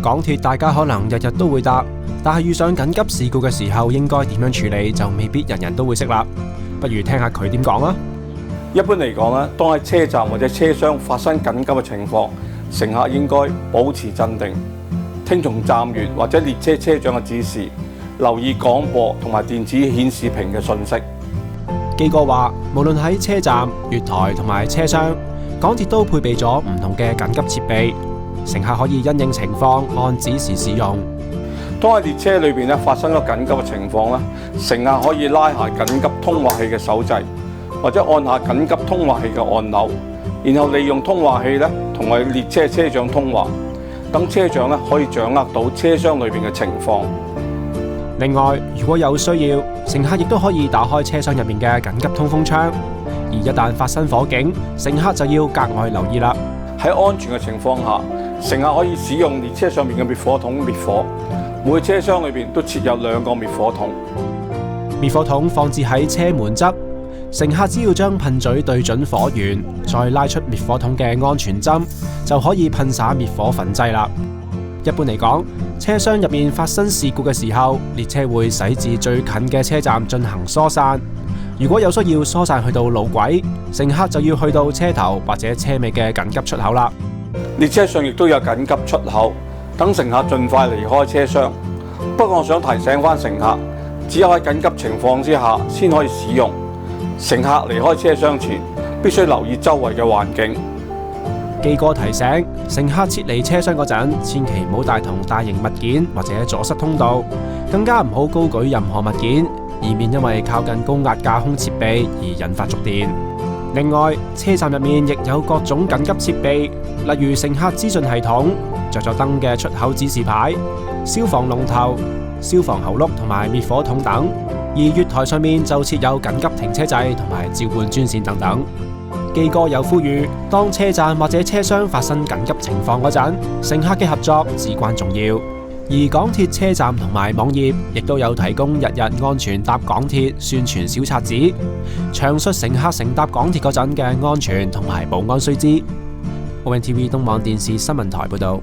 港鐵大家可能日日都會搭，但係遇上緊急事故嘅時候，應該點樣處理就未必人人都會識啦。不如聽下佢點講啊！一般嚟講咧，當喺車站或者車廂發生緊急嘅情況，乘客應該保持鎮定，聽從站員或者列車車長嘅指示，留意廣播同埋電子顯示屏嘅訊息。基哥話，無論喺車站、月台同埋車廂，港鐵都配備咗唔同嘅緊急設備，乘客可以因應情況按指示使用。當喺列車裏邊發生咗緊急嘅情況，乘客可以拉下緊急通話器嘅手掣，或者按下緊急通話器嘅按鈕，然後利用通話器同埋列車車長通話，等車長可以掌握到車廂裏邊嘅情況。另外，如果有需要，乘客亦都可以打開車廂入面嘅緊急通風窗，而一旦發生火警，乘客就要格外留意啦。喺安全嘅情況下，乘客可以使用列車上面嘅滅火筒滅火，每車廂裏邊都設有2個滅火筒。滅火筒放置喺車門側，乘客只要將噴嘴對準火源，再拉出滅火筒嘅安全針，就可以噴灑滅火粉劑啦。一般嚟講，車廂入面發生事故嘅時候，列車會駛至最近嘅車站進行疏散。如果有需要疏散去到路軌，乘客就要去到車頭或者車尾嘅緊急出口啦。列車上亦都有緊急出口，等乘客盡快離開車廂。不過我想提醒翻乘客，只有喺緊急情況之下先可以使用。乘客離開車廂前，必須留意周圍嘅環境。基哥提醒乘客撤離車廂嗰陣，千祈唔好帶同大型物件或者阻塞通道，更加唔好高舉任何物件，以免因為靠近高壓架空設備而引發觸電。另外，車站入面亦有各種緊急設備，例如乘客資訊系統、着咗燈嘅出口指示牌、消防龍頭、消防喉轆同埋滅火筒等。而月台上面就設有緊急停車掣同埋召喚專線等等。基哥有呼籲，當車站或者車廂發生緊急情況嗰陣，乘客嘅合作至關重要。而港鐵車站同埋網頁亦都有提供日日安全搭港鐵宣傳小冊子，詳述乘客乘搭港鐵嗰陣嘅安全同埋保安須知。ONTV 東網電視新聞台報道。